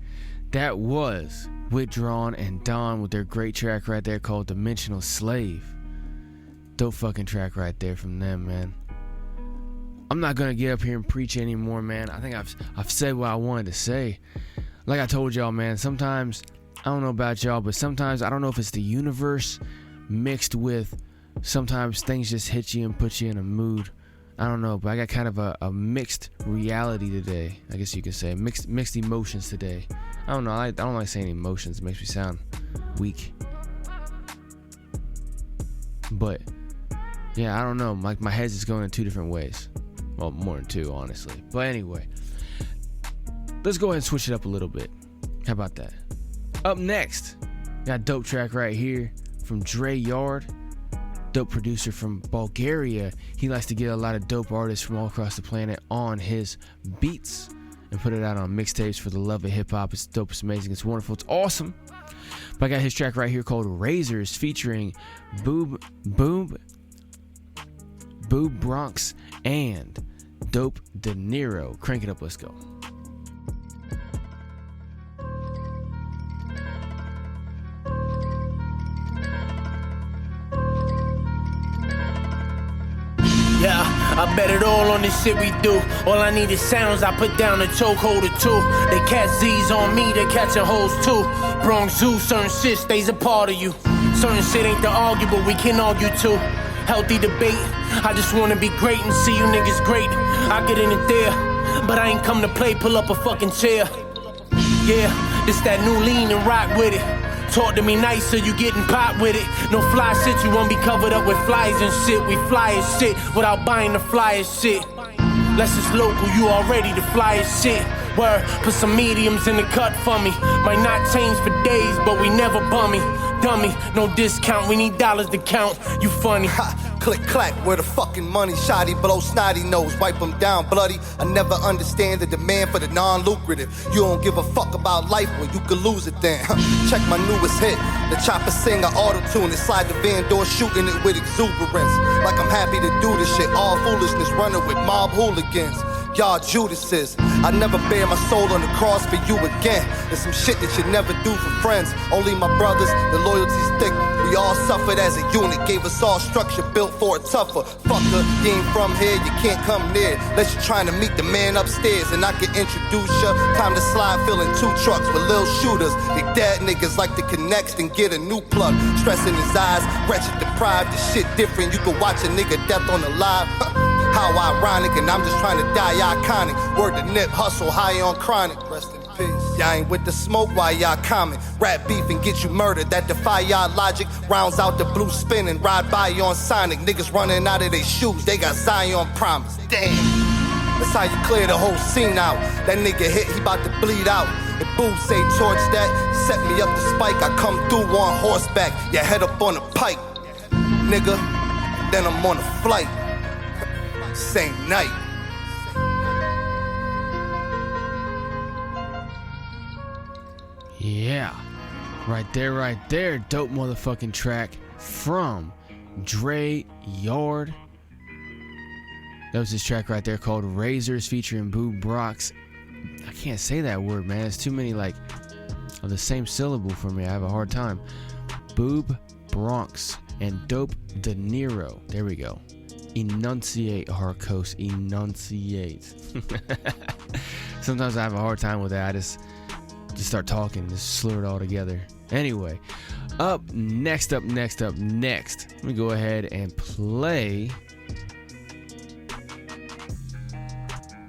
That was Withdrawn and Don with their great track right there called Dimensional Slave. Dope fucking track right there from them, man. I'm not gonna get up here and preach anymore, man. I think I've said what I wanted to say. Like I told y'all, man, sometimes, I don't know about y'all, but sometimes I don't know if it's the universe mixed with sometimes things just hit you and put you in a mood. I don't know, but I got kind of a mixed reality today. I guess you could say mixed emotions today. I don't know. I don't like saying emotions. It makes me sound weak. But yeah, I don't know. Like my head's just going in two different ways. Well, more than two, honestly. But anyway, let's go ahead and switch it up a little bit. How about that? Up next, got a dope track right here from Dray Yard. Dope producer from Bulgaria. He likes to get a lot of dope artists from all across the planet on his beats and put it out on mixtapes for the love of hip-hop. It's dope, it's amazing, it's wonderful, it's awesome. But I got his track right here called Razors featuring Boob, Bronx, and Dope Dinero. Crank it up, let's go. Yeah, I bet it all on this shit we do. All I need is sounds, I put down a chokehold or two. They catch Z's on me, they catching hoes too. Bronx Zoo, certain shit stays a part of you. Certain shit ain't to argue, but we can argue too. Healthy debate, I just wanna be great and see you niggas great. I get in it there, but I ain't come to play, pull up a fucking chair. Yeah, this that new lean and rock with it. Talk to me nice so you getting popped with it. No fly shit, you won't be covered up with flies and shit. We fly as shit without buying the flyest shit. Less it's local, you already the flyest shit. Word, put some mediums in the cut for me. Might not change for days, but we never bummy. Dummy, no discount, we need dollars to count. You funny. Ha, click clack, where the fucking money? Shoddy blow snotty nose, wipe them down bloody. I never understand the demand for the non-lucrative. You don't give a fuck about life when you could lose it then. Check my newest hit, the chopper sing a auto-tune inside the van door, shooting it with exuberance. Like I'm happy to do this shit, all foolishness running with mob hooligans. y'all Judases. I never bear my soul on the cross for you again. There's some shit that you never do for friends. Only my brothers, the loyalty's thick. We all suffered as a unit, gave us all structure built for a tougher. Fucker, you ain't from here, you can't come near. Unless you're trying to meet the man upstairs, and I can introduce ya. Time to slide, filling 2 trucks with little shooters. They dead niggas like to connect and get a new plug. Stress in his eyes, wretched, deprived. This shit different. You can watch a nigga death on the live. How ironic, and I'm just trying to die iconic. Word to Nip, hustle high on chronic. Rest in peace. Y'all ain't with the smoke while y'all comment. Rap beef and get you murdered. That defy y'all logic. Rounds out the blue spin and ride by you on Sonic. Niggas running out of their shoes. They got Zion promise. Damn. That's how you clear the whole scene out. That nigga hit, he about to bleed out. If Boob say torch that, set me up the spike. I come through on horseback. Your head up on a pike. Nigga, then I'm on a flight. Same night. Yeah, right there, dope motherfucking track from Dray Yard. That was his track right there called Razors featuring Boob Bronx. I can't say that word, man. It's too many like of the same syllable for me. I have a hard time. Boob Bronx and Dope Dinero. There we go. Enunciate, Harkos. Enunciate. Sometimes I have a hard time with that. I just start talking, just slur it all together. Anyway, next. Let me go ahead and play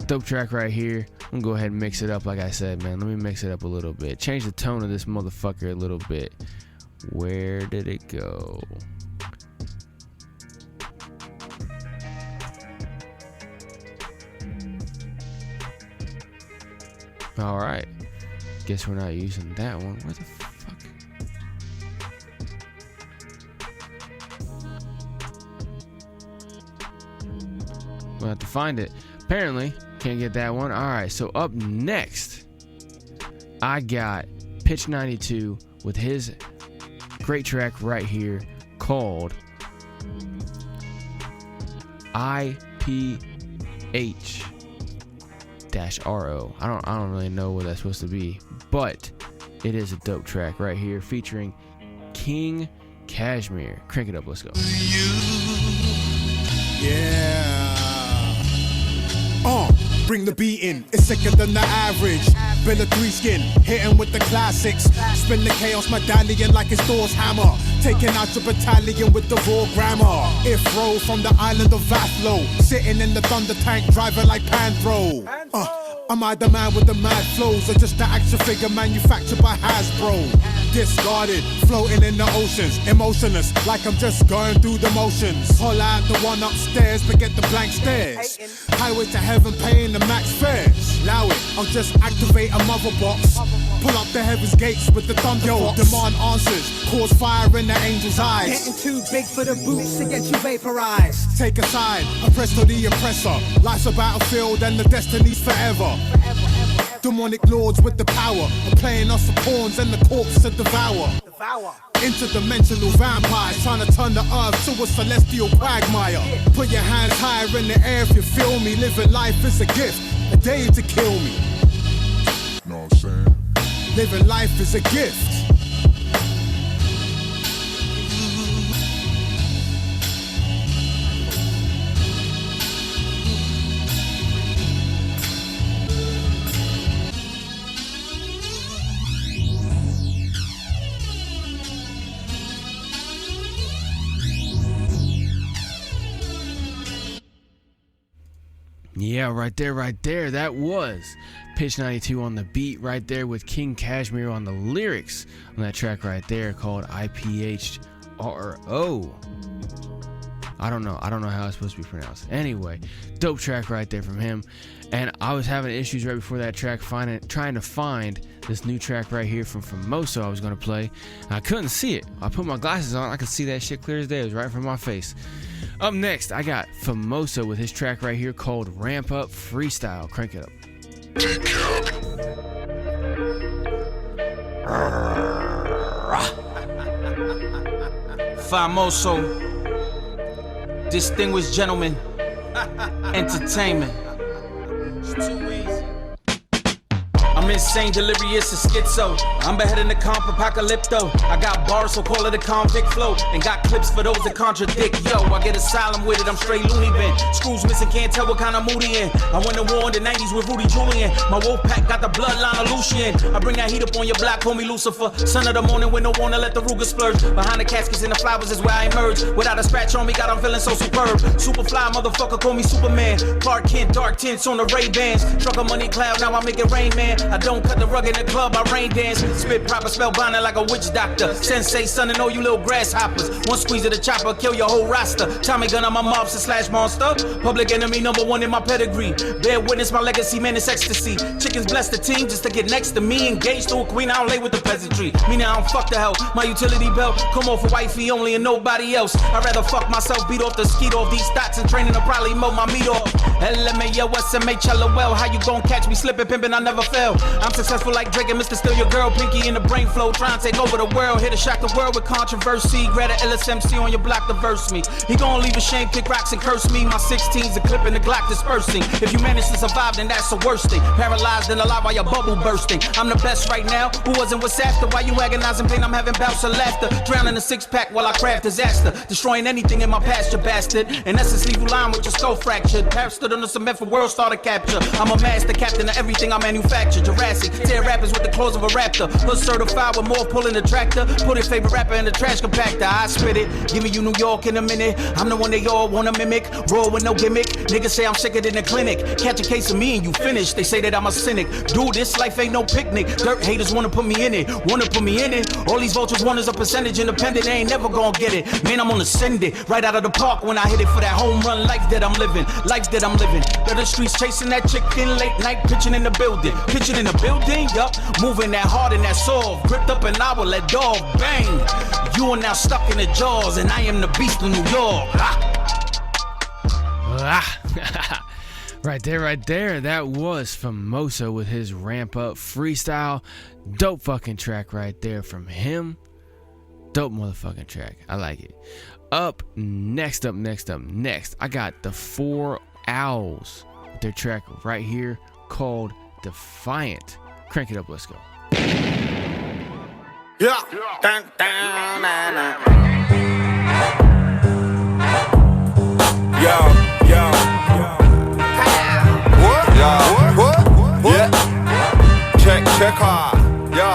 dope track right here. I'm gonna go ahead and mix it up like I said, man. Let me mix it up a little bit. Change the tone of this motherfucker a little bit. Where did it go? Alright. Guess we're not using that one. Where the fuck? We'll have to find it. Apparently, can't get that one. Alright, so up next, I got Pitch 92 with his great track right here called Iph-Ro. I don't really know what that's supposed to be, but it is a dope track right here featuring King Kashmere. Crank it up, let's go. Yeah. Bring the beat in, it's sicker than the average. Bill of 3 skin, hitting with the classics. Spin the chaos medallion like it's Thor's hammer. Taking out your battalion with the raw grammar. Iph-Ro from the island of Vathlo. Sitting in the thunder tank, driving like Panthro. Am I the man with the mad flows, or just the action figure manufactured by Hasbro? Discarded, floating in the oceans, emotionless, like I'm just going through the motions. Pull out the one upstairs, but get the blank stares. Highway to heaven, paying the max fares. Allow it, I'll just activate a mother box. Pull up the heaven's gates with the thunder. Yo, demand answers, cause fire in the angel's eyes. Getting too big for the boots to get you vaporized. Take a side, oppressed to the oppressor. Life's a battlefield and the destiny's forever. Demonic lords with the power of playing us for pawns and the corpse to devour. Interdimensional vampires trying to turn the earth to a celestial quagmire. Put your hands higher in the air if you feel me. Living life is a gift, a day to kill me. Know what I'm saying? Living life is a gift. Yeah, right there. That was Pitch 92 on the beat right there with King Kashmere on the lyrics on that track right there called Iph-Ro. I don't know how it's supposed to be pronounced. Anyway, dope track right there from him. And I was having issues right before that track trying to find this new track right here from Famoso I was going to play. And I couldn't see it. I put my glasses on. I could see that shit clear as day. It was right in front of my face. Up next, I got Famoso with his track right here called Ramp Up Freestyle. Crank it up. Famoso, distinguished gentlemen, entertainment. too easy. I'm insane, delirious, and schizo. I'm beheading the comp apocalypto. I got bars, so call it a convict flow. And got clips for those that contradict. Yo, I get asylum with it, I'm straight loony bin. Screws missing, can't tell what kind of mood he in. I went to war in the 90s with Rudy Julian. My wolf pack got the bloodline of Lucian. I bring that heat up on your block, call me Lucifer. Son of the morning with no wanna let the Ruger splurge. Behind the caskets and the flowers is where I emerge. Without a scratch on me, God, I'm feeling so superb. Superfly, motherfucker, call me Superman. Clark Kent, dark tints on the Ray-Bans. Struck a money cloud, now I make it rain, man. I don't cut the rug in the club, I rain dance. Spit proper, spell binding like a witch doctor. Sensei, son, and all you little grasshoppers. One squeeze of the chopper, kill your whole roster. Tommy gun on my mobster slash monster. Public enemy #1 in my pedigree. Bear witness my legacy, man, it's ecstasy. Chickens bless the team just to get next to me. Engaged to a queen, I don't lay with the peasantry. Meaning I don't fuck the hell. My utility belt come off for wifey only and nobody else. I'd rather fuck myself, beat off the skeet off these stats and training to probably mow my meat off. LMAO, SMH, LOL. How you gon' catch me slipping, pimping, I never fail. I'm successful like Drake and Mr. Steal Your Girl. Pinky in the brain flow, trying to take over the world. Here to shock the world with controversy. Grab a LSMC on your block to verse me. He gon' leave a shame, pick rocks and curse me. My 16's a clip in the Glock dispersing. If you manage to survive, then that's the worst thing. Paralyzed and alive while your bubble bursting. I'm the best right now. Who wasn't what's after? Why you agonizing pain? I'm having bouts of laughter. Drowning a six-pack while I craft disaster. Destroying anything in my pasture, bastard. In essence, leave you lying with your skull fractured. Parrot stood on the cement for world starter capture. I'm a master captain of everything I manufacture. Jurassic, tear rappers with the claws of a raptor. Hood certified with more pulling the tractor. Put your favorite rapper in the trash compactor. I spit it, give me you New York in a minute. I'm the one they all wanna mimic. Raw with no gimmick. Niggas say I'm sicker than the clinic. Catch a case of me and you finish. They say that I'm a cynic. Dude, this life ain't no picnic. Dirt haters wanna put me in it. Wanna put me in it. All these vultures want is a percentage independent. They ain't never gonna get it. Man, I'm gonna send it right out of the park when I hit it for that home run life that I'm living. Life that I'm living. They're the streets chasing that chicken late night. Pitching in the building. Pitching in the building, yup. Moving that hard and that soft. Gripped up an hour, let dog bang. You are now stuck in the jaws, and I am the beast of New York. Right there. That was Famoso with his Ramp Up freestyle. Dope fucking track right there from him. Dope motherfucking track. I like it. Next, I got the 4 Owls with their track right here called Defiant. Crank it up, let's go. Yeah. Dun, dun, nah, nah. Yo. What? Yeah. Check hard. Yo.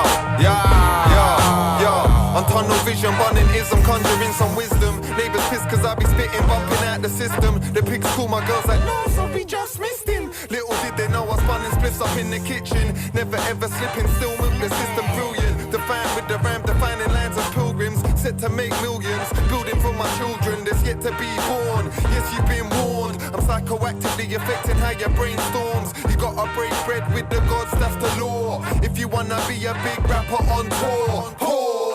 On tunnel vision, bunning-ism, conjuring some wisdom. Neighbors pissed cause I be spitting, bumping out the system. The pigs call my girls like, no, so we just missed him. Little did they know I spun and spliffs up in the kitchen. Never ever slipping, still with the system brilliant. Defiant with the ram, defining lands of pilgrims. Set to make millions, building for my children that's yet to be born. Yes, you've been warned. I'm psychoactively affecting how your brain storms. You gotta break bread with the gods, that's the law. If you wanna be a big rapper on tour, pause.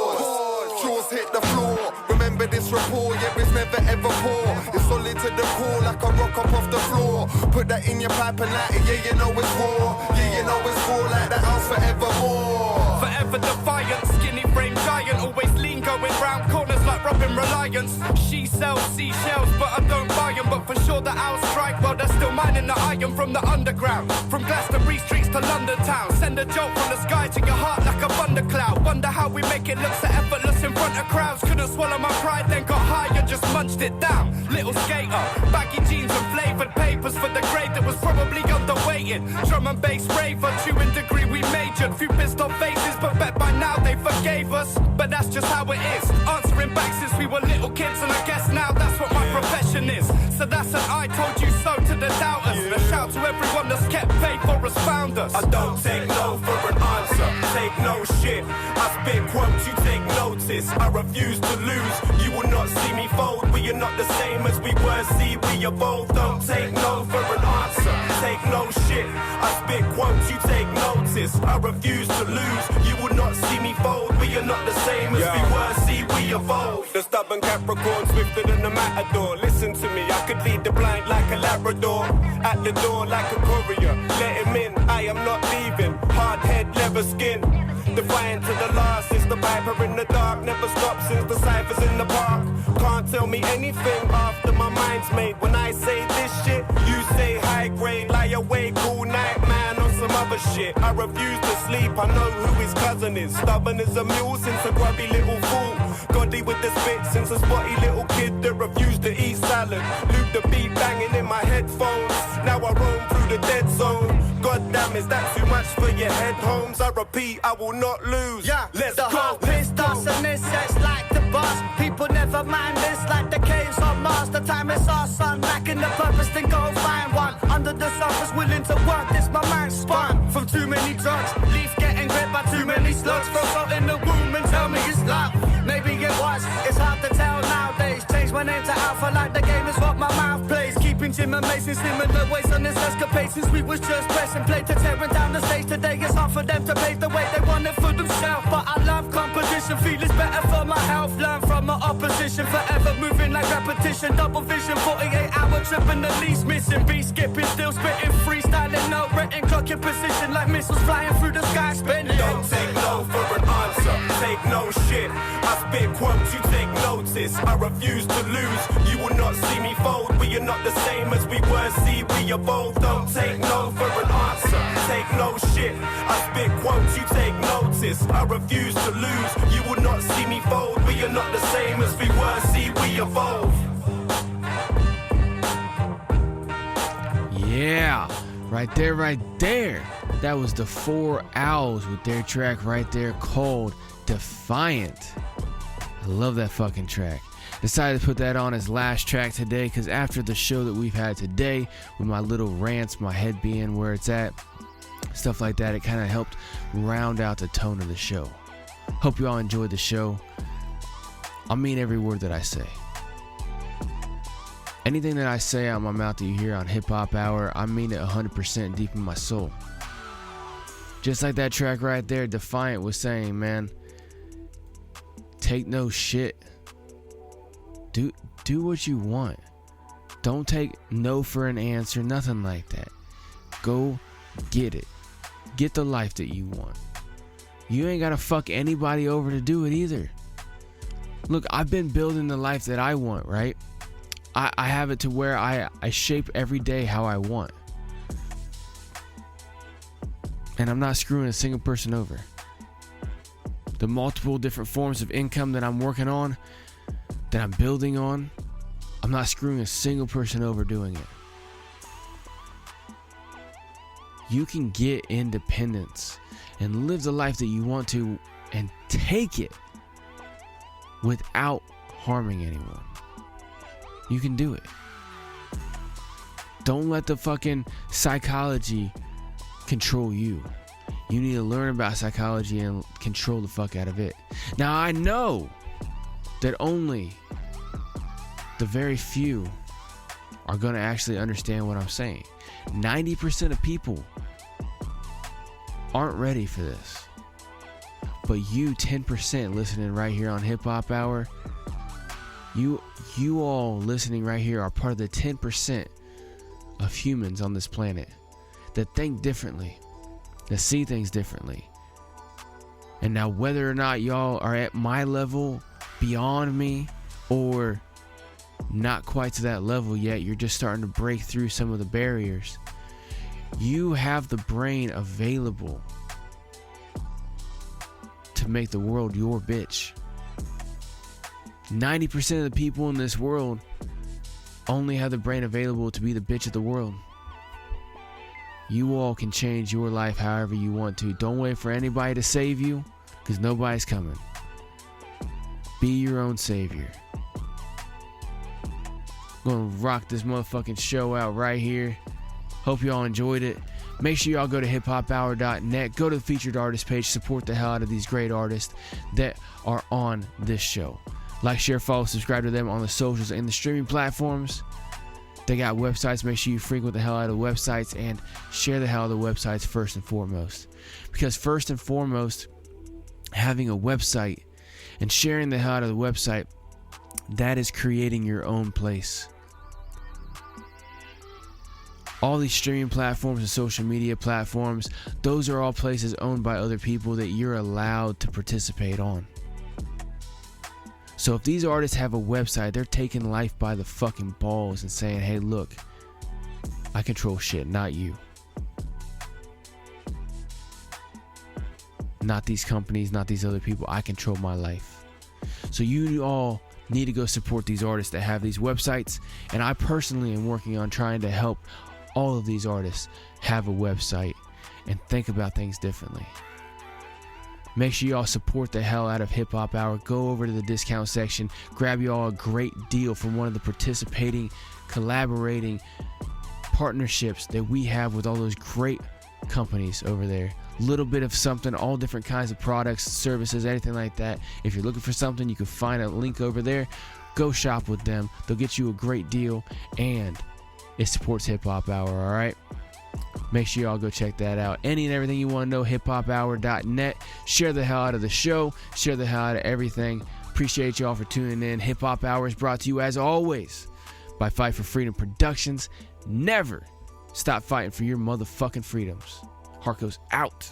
Jaws hit the floor. Remember this rapport, yeah, it's never ever poor. It's solid to the core like a rock up off the floor. Put that in your pipe and light it, yeah, you know it's raw. Yeah, you know it's raw like the house forevermore. Forever defiant, skinny frame giant. Always lean going round corners like Robin Reliance. She sells seashells, but I don't buy them. But for sure the owls strike while they're still mining the iron from the underground. From Glastonbury streets to London town. Send a jolt from the sky to your heart like a thundercloud. Wonder how we make it look so effortless in front of crowds. Couldn't swallow my pride, then got high and just munched it down. Little skater, baggy jeans and flavoured papers for the grade that was probably underweighted. Drum and bass raver, chewing degree we majored. Few pissed off faces, but bet by now they forgave us. But that's just how it is. Answering back since we were little kids, and I guess now that's what my profession is. So that's an I told you so to the doubters. And a shout to everyone that's kept faith or has found us. I don't take no for an answer, take no shit. I spit quotes, you take notice. I refuse to lose, you will not see me fold. We are not the same as we were, see we evolve. Don't take no for an answer, take no shit. I spit quotes, you take notice. I refuse to lose, you will not see me fold. We are not the same as we were, see we evolve. The stubborn Capricorn, swifter than a matador. Listen to me, I could lead the blind like a Labrador. At the door like a courier, let him in, I am not leaving. Hard head, leather skin. Defiant to the last, it's the viper in the dark. Never stops since the ciphers in the park. Can't tell me anything after my mind's made. When I say this shit, you stay high grade, lie awake all night, man, on some other shit. I refuse to sleep, I know who his cousin is. Stubborn as a mule since a grubby little fool. Goddy with the spit since a spotty little kid that refused to eat salad. Loop the beat banging in my headphones. Now I roam through the dead zone. God damn, is that too much for your head, Holmes? I repeat, I will not lose. Yeah, let's the go. Heart pissed us and this sex like the boss. People never mind this like the caves on Mars. The time is our son, lacking the purpose, then go find one. Under the surface, willing to work this, my mind spun. From too many drugs, leaf getting gripped by too many slugs. Throw salt in the womb and tell me it's love. Maybe it was, it's hard to tell nowadays. Change my name to Alpha like the game is what my mouth plays. Keeping Jim and Mason similar ways on this escapade since we was just pressing play to tearing down the stage. Today it's hard for them to pave the way they want it for themselves. But I love competition, feel it's better for my health. Learn from my opposition, forever moving like repetition. Double vision, 48-hour trip and the least missing. Beat skipping, still spitting, freestyling, no written. Clock your position like missiles flying through the sky, spinning. Don't take no for an answer, take no shit. I spit quotes, you take notice. I refuse to lose, you will not see me fold. We are not the same as we were, see we evolve. Don't take no for an answer, take no shit. I spit quotes, you take notice. I refuse to lose, you will not see me fold. We are not the same as we were, see we evolve. Yeah, right there. That was the 4 Owls with their track right there called Defiant. I love that fucking track. Decided to put that on as last track today because after the show that we've had today with my little rants, my head being where it's at, stuff like that, it kind of helped round out the tone of the show. Hope you all enjoyed the show. I mean every word that I say. Anything that I say out of my mouth that you hear on HipHop Hour, I mean it 100% deep in my soul. Just like that track right there, Defiant was saying, man, take no shit. Do what you want. Don't take no for an answer, nothing like that. Go get it. Get the life that you want. You ain't gotta fuck anybody over to do it either. Look, I've been building the life that I want, right? I have it to where I shape every day how I want. And I'm not screwing a single person over. The multiple different forms of income that I'm working on, that I'm building on, I'm not screwing a single person over doing it. You can get independence and live the life that you want to and take it without harming anyone. You can do it. Don't let the fucking psychology control you. You need to learn about psychology and control the fuck out of it. Now I know that only the very few are going to actually understand what I'm saying. 90% of people aren't ready for this. But you 10% listening right here on HipHop Hour, you all listening right here are part of the 10% of humans on this planet that think differently, that see things differently. And now whether or not y'all are at my level, beyond me, or not quite to that level yet, you're just starting to break through some of the barriers. You have the brain available to make the world your bitch. 90% of the people in this world only have the brain available to be the bitch of the world. You all can change your life however you want to. Don't wait for anybody to save you, because nobody's coming. Be your own savior. I'm gonna rock this motherfucking show out right here. Hope y'all enjoyed it. Make sure y'all go to hiphophour.net. Go to the featured artist page. Support the hell out of these great artists that are on this show. Like, share, follow, subscribe to them on the socials and the streaming platforms. They got websites. Make sure you frequent the hell out of the websites and share the hell out of the websites first and foremost. Because first and foremost, having a website and sharing the hell out of the website, that is creating your own place. All these streaming platforms and social media platforms, those are all places owned by other people that you're allowed to participate on. So if these artists have a website, they're taking life by the fucking balls and saying, hey, look, I control shit, not you. Not these companies, not these other people. I control my life. So you all need to go support these artists that have these websites. And I personally am working on trying to help all of these artists have a website and think about things differently. Make sure y'all support the hell out of Hip Hop Hour. Go over to the discount section, grab y'all a great deal from one of the participating, collaborating partnerships that we have with all those great companies over there. Little bit of something, all different kinds of products, services, anything like that. If you're looking for something, you can find a link over there. Go shop with them. They'll get you a great deal, and it supports Hip Hop Hour, all right? Make sure y'all go check that out. Any and everything you want to know, hiphophour.net. Share the hell out of the show. Share the hell out of everything. Appreciate y'all for tuning in. Hip Hop Hour is brought to you, as always, by Fight for Freedom Productions. Never stop fighting for your motherfucking freedoms. Harkos out.